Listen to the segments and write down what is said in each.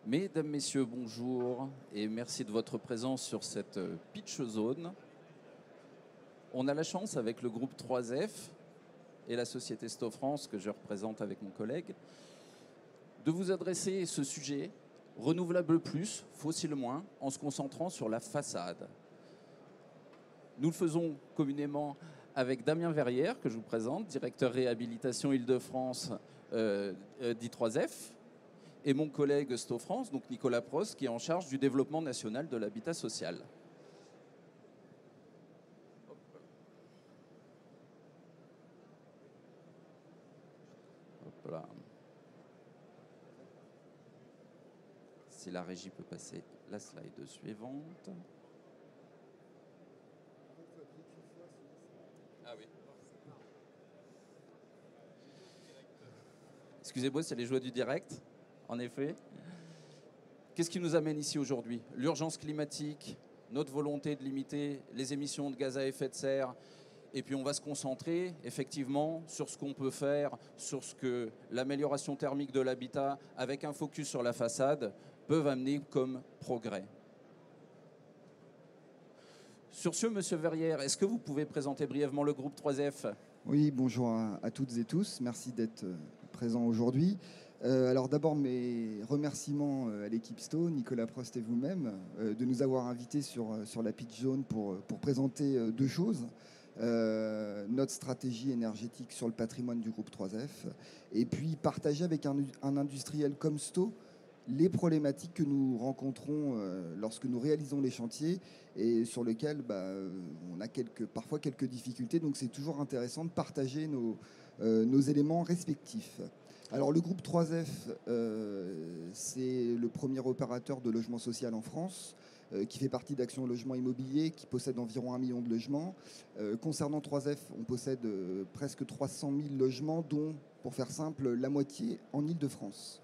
Mesdames, Messieurs, bonjour et merci de votre présence sur cette pitch zone. On a la chance avec le groupe 3F et la société Sto France que je représente avec mon collègue de vous adresser ce sujet renouvelable plus, fossile moins, en se concentrant sur la façade. Nous le faisons communément avec Damien Verrière que je vous présente, directeur réhabilitation Île-de-France d'I3F. Et mon collègue Sto France, donc Nicolas Prost, qui est en charge du développement national de l'habitat social. Hop là. Si la régie peut passer la slide suivante. Ah oui. Excusez-moi, c'est les joies du direct. En effet. Qu'est-ce qui nous amène ici aujourd'hui? L'urgence climatique, notre volonté de limiter les émissions de gaz à effet de serre, et puis on va se concentrer effectivement sur ce qu'on peut faire, sur ce que l'amélioration thermique de l'habitat, avec un focus sur la façade, peuvent amener comme progrès. Sur ce, Monsieur Verrière, est-ce que vous pouvez présenter brièvement le groupe 3F? Oui, bonjour à toutes et tous. Merci d'être présents aujourd'hui. Alors d'abord, mes remerciements à l'équipe Sto, Nicolas Prost et vous-même, de nous avoir invités sur la pitch zone pour présenter deux choses. Notre stratégie énergétique sur le patrimoine du groupe 3F, et puis partager avec un industriel comme Sto les problématiques que nous rencontrons lorsque nous réalisons les chantiers et sur lesquels on a parfois quelques difficultés. Donc c'est toujours intéressant de partager nos éléments respectifs. Alors le groupe 3F, c'est le premier opérateur de logement social en France, qui fait partie d'Action Logement Immobilier, qui possède environ 1 million de logements. Concernant 3F, on possède presque 300 000 logements, dont, pour faire simple, la moitié en Île-de-France.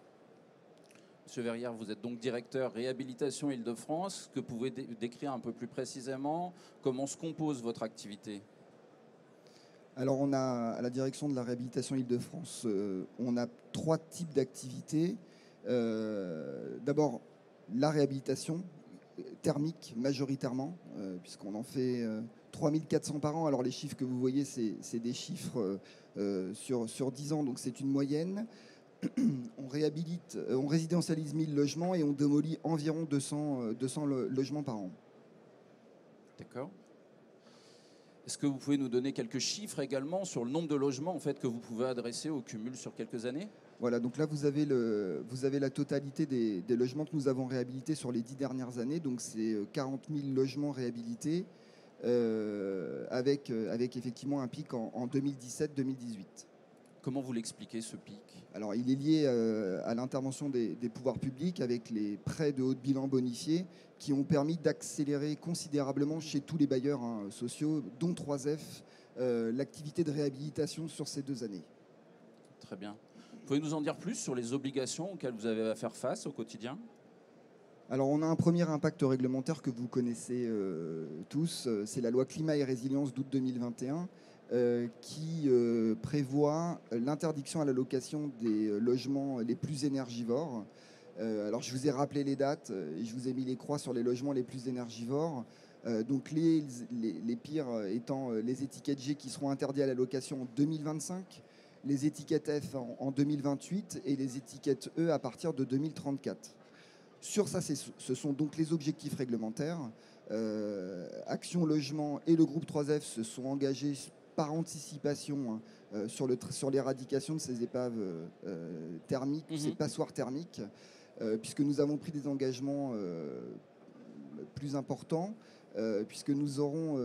Monsieur Verrière, vous êtes donc directeur réhabilitation Île-de-France. Que pouvez-vous décrire un peu plus précisément comment se compose votre activité? Alors, on a, à la direction de la réhabilitation Île-de-France, on a 3 types d'activités. D'abord, la réhabilitation thermique majoritairement, puisqu'on en fait 3400 par an. Alors, les chiffres que vous voyez, c'est des chiffres sur 10 ans, donc c'est une moyenne. On résidentialise 1000 logements et on démolit environ 200 logements par an. D'accord. Est-ce que vous pouvez nous donner quelques chiffres également sur le nombre de logements en fait, que vous pouvez adresser au cumul sur quelques années? Voilà, donc là vous avez la totalité des logements que nous avons réhabilités sur les 10 dernières années. Donc c'est 40 000 logements réhabilités avec effectivement un pic en 2017-2018. Comment vous l'expliquez, ce pic? Alors, il est lié à l'intervention des pouvoirs publics avec les prêts de haut de bilan bonifiés qui ont permis d'accélérer considérablement chez tous les bailleurs sociaux, dont 3F, l'activité de réhabilitation sur ces 2 années. Très bien. Vous pouvez nous en dire plus sur les obligations auxquelles vous avez à faire face au quotidien? Alors, on a un premier impact réglementaire que vous connaissez tous, c'est la loi Climat et Résilience d'août 2021, qui prévoit l'interdiction à la location des logements les plus énergivores. Alors, je vous ai rappelé les dates et je vous ai mis les croix sur les logements les plus énergivores. Donc, les pires étant les étiquettes G qui seront interdites à la location en 2025, les étiquettes F en 2028 et les étiquettes E à partir de 2034. Sur ça, ce sont donc les objectifs réglementaires. Action Logement et le groupe 3F se sont engagés par anticipation sur l'éradication de ces épaves thermiques, ces passoires thermiques, puisque nous avons pris des engagements plus importants, puisque nous aurons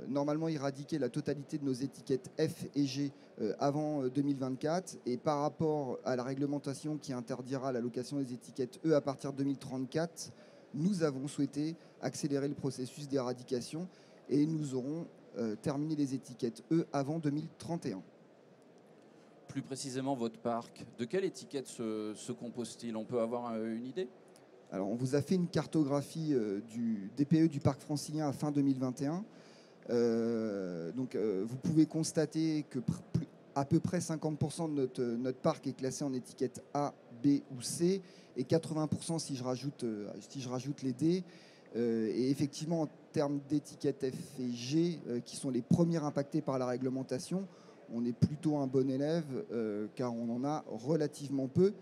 normalement éradiqué la totalité de nos étiquettes F et G avant 2024. Et par rapport à la réglementation qui interdira la location des étiquettes E à partir de 2034, nous avons souhaité accélérer le processus d'éradication et nous aurons terminé les étiquettes E avant 2031. Plus précisément, votre parc, de quelle étiquette se compose-t-il? On peut avoir une idée? Alors, on vous a fait une cartographie du DPE du parc francilien à fin 2021. Vous pouvez constater que à peu près 50% de notre parc est classé en étiquette A, B ou C, et 80% si je rajoute les D. Et effectivement, en termes d'étiquettes F et G, qui sont les premières impactées par la réglementation, on est plutôt un bon élève, car on en a relativement peu.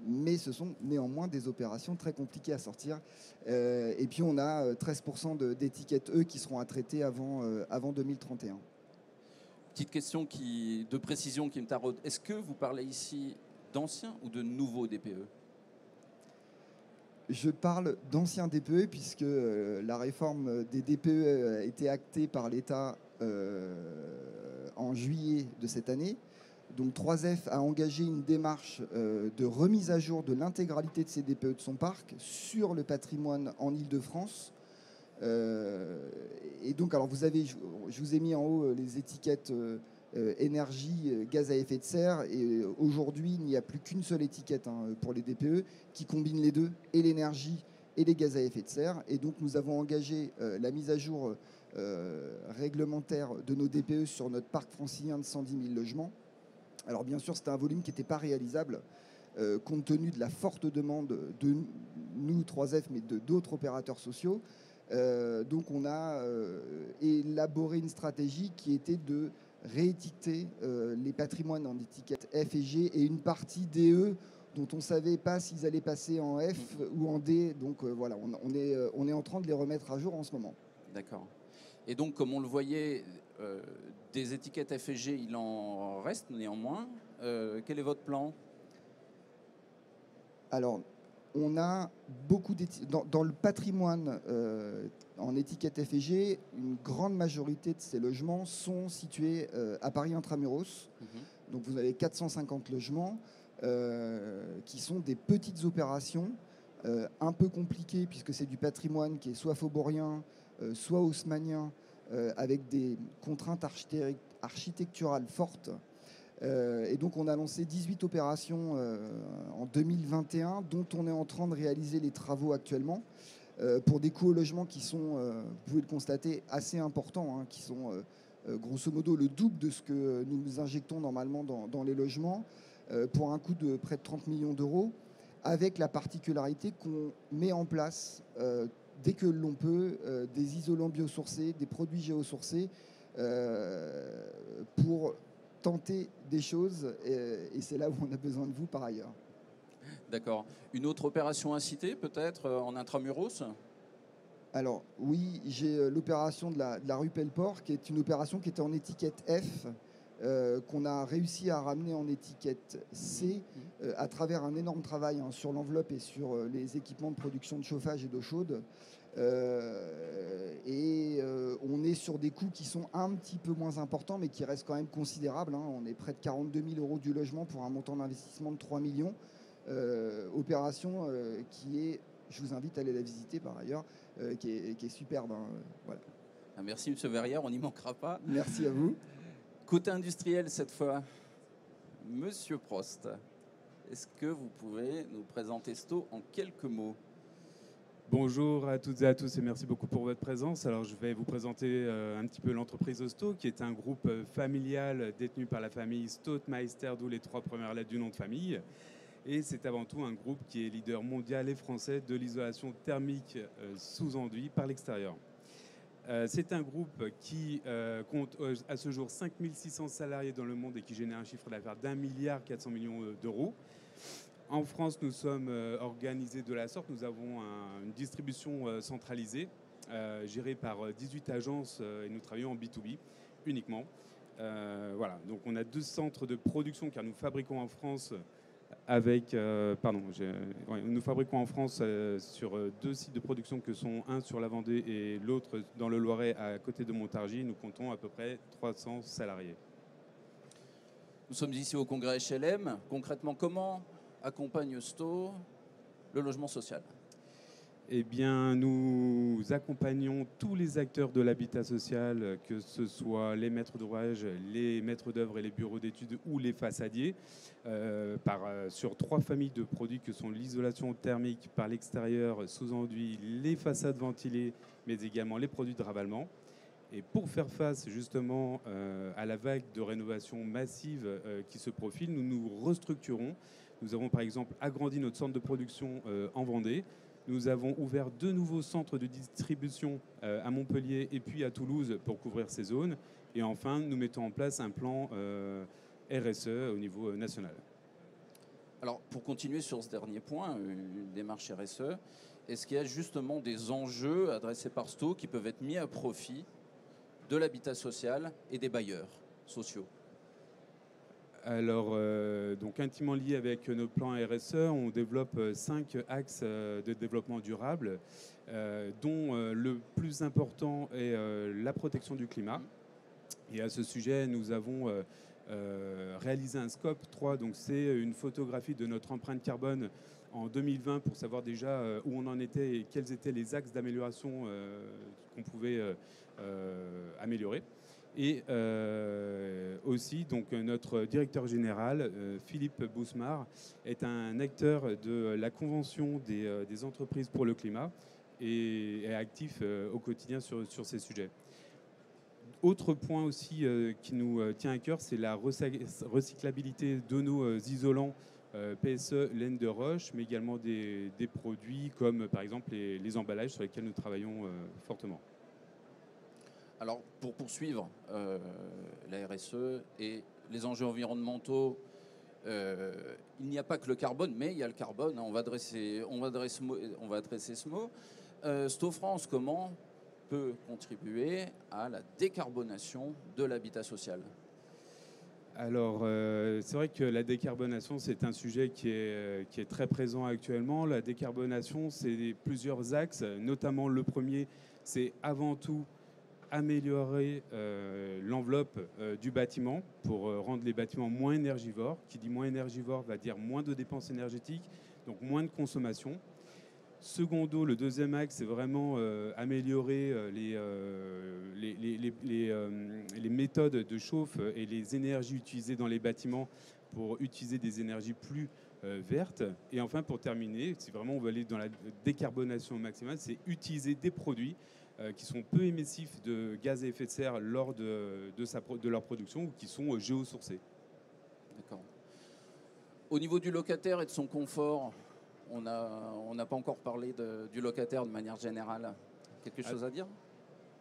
Mais ce sont néanmoins des opérations très compliquées à sortir. Et puis on a 13% d'étiquettes E qui seront à traiter avant 2031. Petite question de précision qui me taraude. Est-ce que vous parlez ici d'anciens ou de nouveaux DPE? Je parle d'anciens DPE puisque la réforme des DPE a été actée par l'État en juillet de cette année. Donc 3F a engagé une démarche de remise à jour de l'intégralité de ces DPE de son parc sur le patrimoine en Île-de-France. Et donc, alors je vous ai mis en haut les étiquettes énergie, gaz à effet de serre. Et aujourd'hui, il n'y a plus qu'une seule étiquette pour les DPE qui combine les deux, et l'énergie et les gaz à effet de serre. Et donc, nous avons engagé la mise à jour réglementaire de nos DPE sur notre parc francilien de 110 000 logements. Alors bien sûr, c'était un volume qui n'était pas réalisable compte tenu de la forte demande de nous, 3F, mais de d'autres opérateurs sociaux. Donc on a élaboré une stratégie qui était de réétiqueter les patrimoines en étiquette F et G et une partie DE dont on ne savait pas s'ils allaient passer en F ou en D. Donc voilà, on est en train de les remettre à jour en ce moment. D'accord. Et donc, comme on le voyait, des étiquettes F et G, il en reste néanmoins. Quel est votre plan? Alors, on a beaucoup dans le patrimoine en étiquette F et G, une grande majorité de ces logements sont situés à Paris Intramuros. Donc vous avez 450 logements qui sont des petites opérations un peu compliquées puisque c'est du patrimoine qui est soit faubourien, soit haussmannien, avec des contraintes architecturales fortes. Et donc on a lancé 18 opérations en 2021 dont on est en train de réaliser les travaux actuellement pour des coûts au logement qui sont, vous pouvez le constater, assez importants, qui sont grosso modo le double de ce que nous injectons normalement dans les logements pour un coût de près de 30 millions d'euros, avec la particularité qu'on met en place dès que l'on peut des isolants biosourcés, des produits géosourcés pour tenter des choses, et c'est là où on a besoin de vous par ailleurs. D'accord. Une autre opération à citer, peut-être, en intramuros? Alors oui, j'ai l'opération de la rue Pelleport, qui est une opération qui était en étiquette F, qu'on a réussi à ramener en étiquette C à travers un énorme travail sur l'enveloppe et sur les équipements de production de chauffage et d'eau chaude. On est sur des coûts qui sont un petit peu moins importants, mais qui restent quand même considérables. On est près de 42 000 euros du logement pour un montant d'investissement de 3 millions. Opération qui est, je vous invite à aller la visiter par ailleurs, qui est superbe. Voilà. Merci M. Verrière, on n'y manquera pas. Merci à vous. Côté industriel cette fois, Monsieur Prost, est-ce que vous pouvez nous présenter Sto en quelques mots? Bonjour à toutes et à tous et merci beaucoup pour votre présence. Alors je vais vous présenter un petit peu l'entreprise Sto, qui est un groupe familial détenu par la famille Stottmeister, d'où les 3 premières lettres du nom de famille. Et c'est avant tout un groupe qui est leader mondial et français de l'isolation thermique sous enduit par l'extérieur. C'est un groupe qui compte à ce jour 5600 salariés dans le monde et qui génère un chiffre d'affaires d'1,4 milliard d'euros. En France, nous sommes organisés de la sorte. Nous avons une distribution centralisée, gérée par 18 agences et nous travaillons en B2B uniquement. Voilà, donc on a 2 centres de production car nous fabriquons en France nous fabriquons en France sur 2 sites de production que sont un sur la Vendée et l'autre dans le Loiret à côté de Montargis. Nous comptons à peu près 300 salariés. Nous sommes ici au congrès HLM. Concrètement, comment accompagne Sto le logement social? Eh bien, nous accompagnons tous les acteurs de l'habitat social, que ce soit les maîtres d'ouvrage, les maîtres d'œuvre et les bureaux d'études ou les façadiers, sur 3 familles de produits que sont l'isolation thermique par l'extérieur sous enduit, les façades ventilées, mais également les produits de ravalement. Et pour faire face justement à la vague de rénovation massive qui se profile, nous nous restructurons Nous avons par exemple agrandi notre centre de production en Vendée. Nous avons ouvert 2 nouveaux centres de distribution à Montpellier et puis à Toulouse pour couvrir ces zones. Et enfin, nous mettons en place un plan RSE au niveau national. Alors, pour continuer sur ce dernier point, une démarche RSE, est-ce qu'il y a justement des enjeux adressés par Sto qui peuvent être mis à profit de l'habitat social et des bailleurs sociaux? Alors, donc intimement lié avec notre plan RSE, on développe 5 axes de développement durable, dont le plus important est la protection du climat. Et à ce sujet, nous avons réalisé un scope 3, donc c'est une photographie de notre empreinte carbone en 2020 pour savoir déjà où on en était et quels étaient les axes d'amélioration qu'on pouvait améliorer. Et aussi, donc, notre directeur général, Philippe Bousmar, est un acteur de la Convention des entreprises pour le climat et est actif au quotidien sur ces sujets. Autre point aussi qui nous tient à cœur, c'est la recyclabilité de nos isolants PSE laine de roche, mais également des produits comme par exemple les emballages sur lesquels nous travaillons fortement. Alors, pour poursuivre la RSE et les enjeux environnementaux, il n'y a pas que le carbone, mais il y a le carbone. On va adresser ce mot. Sto France, comment peut contribuer à la décarbonation de l'habitat social? Alors, c'est vrai que la décarbonation, c'est un sujet qui est très présent actuellement. La décarbonation, c'est plusieurs axes, notamment le premier, c'est avant tout améliorer l'enveloppe du bâtiment pour rendre les bâtiments moins énergivores. Qui dit moins énergivore va dire moins de dépenses énergétiques, donc moins de consommation. Secondo, le deuxième axe, c'est vraiment améliorer les méthodes de chauffe et les énergies utilisées dans les bâtiments pour utiliser des énergies plus vertes. Et enfin, pour terminer, si vraiment on veut aller dans la décarbonation maximale, c'est utiliser des produits qui sont peu émissifs de gaz à effet de serre lors de leur production ou qui sont géosourcés. D'accord. Au niveau du locataire et de son confort, on n'a pas encore parlé du locataire de manière générale. Quelque chose à dire?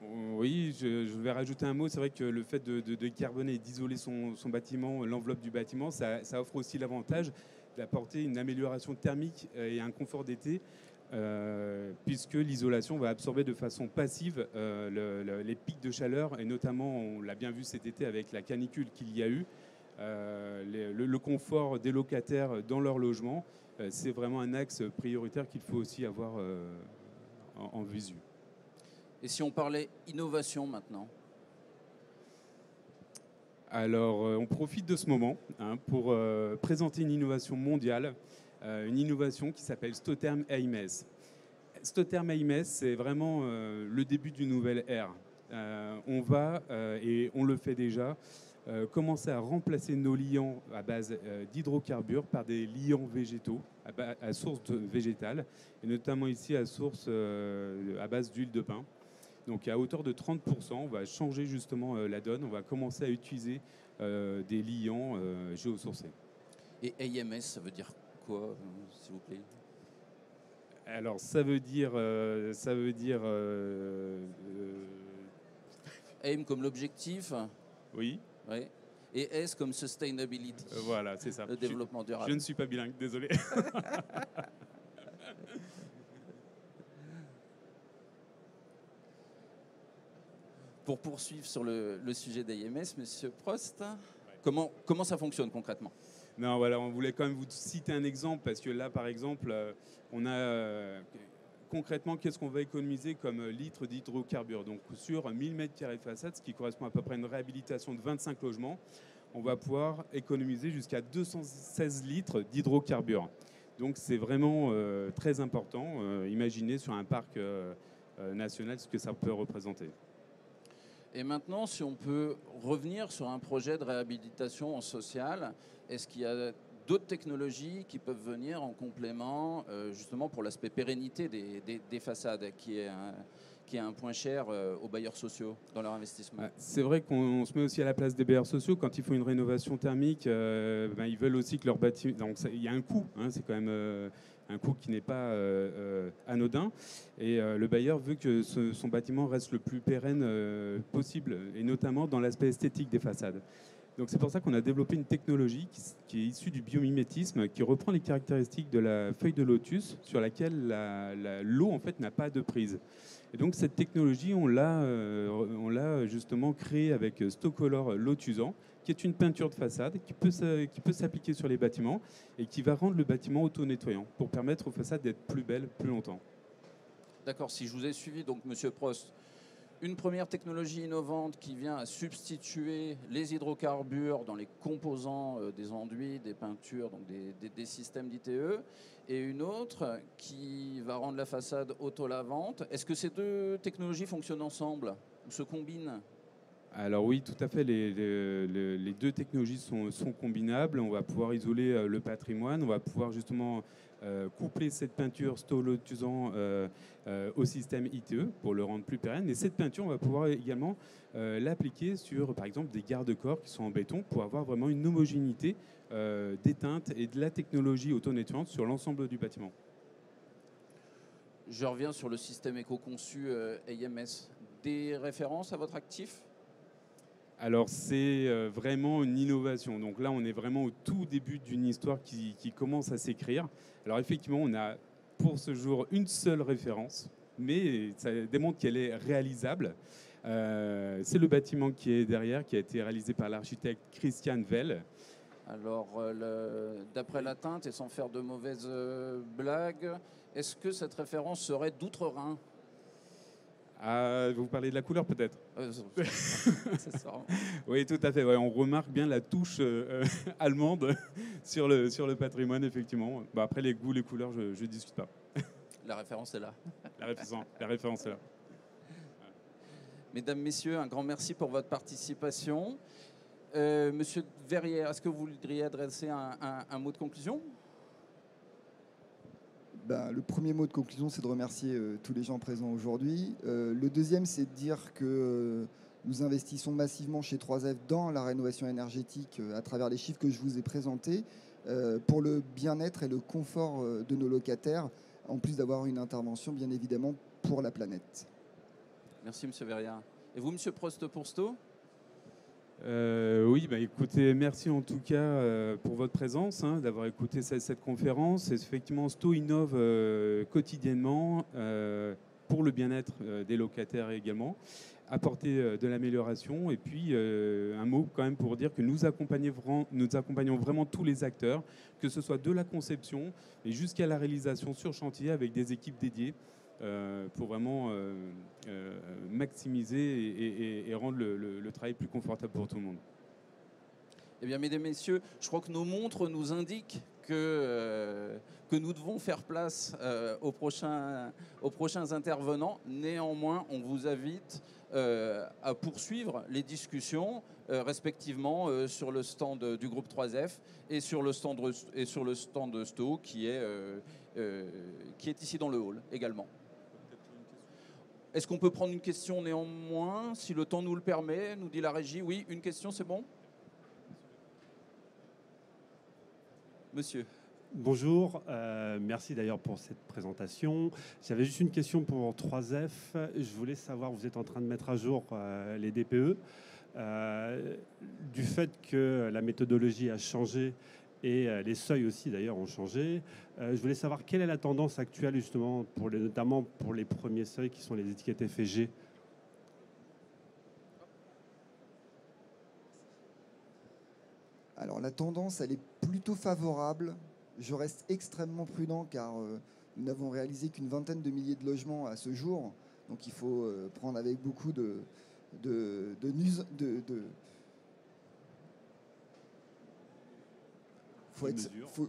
Oui, je vais rajouter un mot. C'est vrai que le fait de décarboner et d'isoler son bâtiment, l'enveloppe du bâtiment, ça offre aussi l'avantage d'apporter une amélioration thermique et un confort d'été, puisque l'isolation va absorber de façon passive les pics de chaleur, et notamment, on l'a bien vu cet été avec la canicule qu'il y a eu, le confort des locataires dans leur logement, c'est vraiment un axe prioritaire qu'il faut aussi avoir en visu. Et si on parlait innovation maintenant? Alors, on profite de ce moment pour présenter une innovation mondiale, une innovation qui s'appelle Stotherm AIMES. Stotherm AIMES, c'est vraiment le début d'une nouvelle ère. On va, et on le fait déjà, commencer à remplacer nos liants à base d'hydrocarbures par des liants végétaux à source végétale, et notamment ici à source à base d'huile de pin. Donc à hauteur de 30%, on va changer justement la donne. On va commencer à utiliser des liants géosourcés. Et AIMS, ça veut dire quoi, s'il vous plaît? Alors ça veut dire AIM comme l'objectif. Oui. Ouais. Et S comme sustainability. Voilà, c'est ça. Le développement durable. Je ne suis pas bilingue, désolé. Pour poursuivre sur le sujet d'AIMS, Monsieur Prost, ouais. Comment ça fonctionne concrètement? Non, voilà, on voulait quand même vous citer un exemple, parce que là, par exemple, on a concrètement qu'est-ce qu'on va économiser comme litres d'hydrocarbures. Donc sur 1000 m² de façade, ce qui correspond à peu près à une réhabilitation de 25 logements, on va pouvoir économiser jusqu'à 216 litres d'hydrocarbures. Donc c'est vraiment très important. Imaginez sur un parc national ce que ça peut représenter. Et maintenant, si on peut revenir sur un projet de réhabilitation en social, est-ce qu'il y a d'autres technologies qui peuvent venir en complément, justement pour l'aspect pérennité des façades, qui est un point cher aux bailleurs sociaux dans leur investissement. C'est vrai qu'on se met aussi à la place des bailleurs sociaux. Quand ils font une rénovation thermique, ils veulent aussi que leur bâtiment... Donc il y a un coût, hein, c'est quand même un coût qui n'est pas anodin. Et le bailleur veut que son bâtiment reste le plus pérenne possible, et notamment dans l'aspect esthétique des façades. Donc c'est pour ça qu'on a développé une technologie qui est issue du biomimétisme, qui reprend les caractéristiques de la feuille de lotus sur laquelle l'eau en fait n'a pas de prise. Et donc cette technologie, on l'a justement créée avec Stocolor Lotusan, qui est une peinture de façade qui peut s'appliquer sur les bâtiments et qui va rendre le bâtiment auto-nettoyant pour permettre aux façades d'être plus belles plus longtemps. D'accord, si je vous ai suivi, donc Monsieur Prost, une première technologie innovante qui vient à substituer les hydrocarbures dans les composants des enduits, des peintures, donc des systèmes d'ITE, et une autre qui va rendre la façade auto-lavante. Est-ce que ces deux technologies fonctionnent ensemble ou se combinent ? Alors oui, tout à fait, les deux technologies sont combinables. On va pouvoir isoler le patrimoine, on va pouvoir justement coupler cette peinture Stocolor au système ITE pour le rendre plus pérenne. Et cette peinture, on va pouvoir également l'appliquer sur, par exemple, des garde-corps qui sont en béton pour avoir vraiment une homogénéité des teintes et de la technologie auto-nettoyante sur l'ensemble du bâtiment. Je reviens sur le système éco-conçu AMS. Des références à votre actif ? Alors c'est vraiment une innovation. Donc là, on est vraiment au tout début d'une histoire qui commence à s'écrire. Alors effectivement, on a pour ce jour une seule référence, mais ça démontre qu'elle est réalisable. C'est le bâtiment qui est derrière, qui a été réalisé par l'architecte Christian Well. Alors, d'après la teinte, et sans faire de mauvaises blagues, est-ce que cette référence serait d'outre-Rhin ? Vous parlez de la couleur peut-être C'est ça. Oui, tout à fait. Ouais, on remarque bien la touche allemande sur le patrimoine, effectivement. Bah, après, les goûts, les couleurs, je ne discute pas. La référence est là. La référence est là. Mesdames, Messieurs, un grand merci pour votre participation. Monsieur Verrières, est-ce que vous voudriez adresser un mot de conclusion ? Le premier mot de conclusion, c'est de remercier tous les gens présents aujourd'hui. Le deuxième, c'est de dire que nous investissons massivement chez 3F dans la rénovation énergétique à travers les chiffres que je vous ai présentés pour le bien-être et le confort de nos locataires, en plus d'avoir une intervention, bien évidemment, pour la planète. Merci, Monsieur Verrières. Et vous, Monsieur Prost-Poursteau ? Oui, écoutez, merci en tout cas pour votre présence, d'avoir écouté cette conférence. Effectivement, Sto innove quotidiennement pour le bien-être des locataires également, apporter de l'amélioration. Et puis, un mot quand même pour dire que nous accompagnons vraiment tous les acteurs, que ce soit de la conception et jusqu'à la réalisation sur chantier avec des équipes dédiées. Pour vraiment maximiser et rendre le travail plus confortable pour tout le monde. Eh bien, mesdames, messieurs, je crois que nos montres nous indiquent que nous devons faire place aux prochains intervenants. Néanmoins, on vous invite à poursuivre les discussions respectivement sur le stand du groupe 3F et sur le stand de Sto qui est ici dans le hall également. Est-ce qu'on peut prendre une question néanmoins, si le temps nous le permet, nous dit la régie? Oui, une question, c'est bon? Monsieur. Bonjour, merci d'ailleurs pour cette présentation. J'avais juste une question pour 3F. Je voulais savoir, vous êtes en train de mettre à jour les DPE. Du fait que la méthodologie a changé et les seuils aussi d'ailleurs ont changé, je voulais savoir quelle est la tendance actuelle justement, notamment pour les premiers seuils qui sont les étiquettes F et G. Alors la tendance, elle est plutôt favorable. Je reste extrêmement prudent car nous n'avons réalisé qu'une vingtaine de milliers de logements à ce jour. Donc il faut prendre avec beaucoup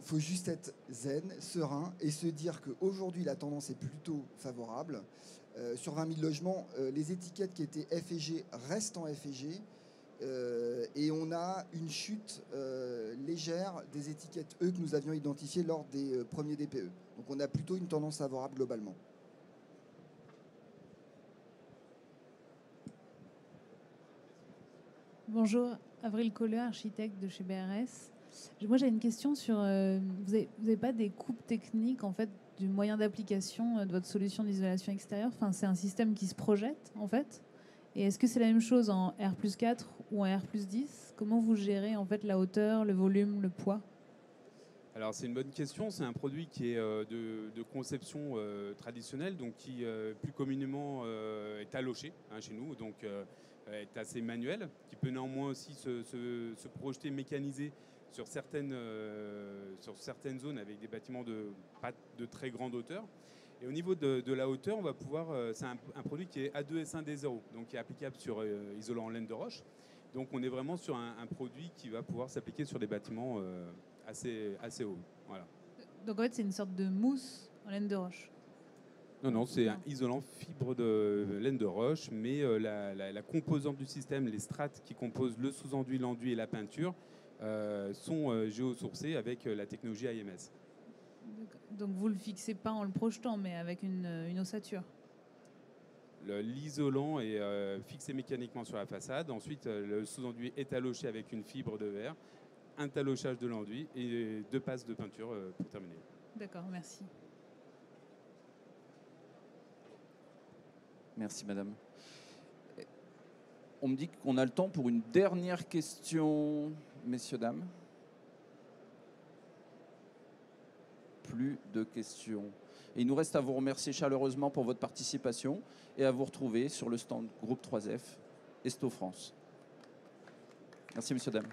faut juste être zen, serein et se dire qu'aujourd'hui la tendance est plutôt favorable. Sur 20 000 logements, les étiquettes qui étaient F et G restent en F et G Et on a une chute légère des étiquettes E que nous avions identifiées lors des premiers DPE. Donc on a plutôt une tendance favorable globalement. Bonjour, Avril Colleux, architecte de chez BRS. Moi, j'ai une question sur... vous n'avez pas des coupes techniques, en fait, du moyen d'application de votre solution d'isolation extérieure? Enfin, c'est un système qui se projette, en fait. Et est-ce que c'est la même chose en R+4 ou en R+10? Comment vous gérez, en fait, la hauteur, le volume, le poids? Alors c'est une bonne question, c'est un produit qui est de conception traditionnelle, donc qui plus communément est taloché chez nous, donc est assez manuel, qui peut néanmoins aussi se projeter mécanisé sur certaines zones avec des bâtiments pas de très grande hauteur. Et au niveau de la hauteur, on va pouvoir, c'est un produit qui est A2S1D0, donc qui est applicable sur isolant en laine de roche. Donc on est vraiment sur un produit qui va pouvoir s'appliquer sur des bâtiments assez haut. Voilà. Donc en fait, c'est une sorte de mousse en laine de roche. Non, c'est un isolant fibre de laine de roche, mais la composante du système, les strates qui composent le sous-enduit, l'enduit et la peinture sont géosourcées avec la technologie AMS. Donc vous ne le fixez pas en le projetant, mais avec une ossature. L'isolant est fixé mécaniquement sur la façade. Ensuite, le sous-enduit est taloché avec une fibre de verre, un talochage de l'enduit et 2 passes de peinture pour terminer. D'accord, merci. Merci, madame. On me dit qu'on a le temps pour une dernière question, messieurs, dames. Plus de questions. Et il nous reste à vous remercier chaleureusement pour votre participation et à vous retrouver sur le stand Groupe 3F Esto France. Merci, messieurs, dames.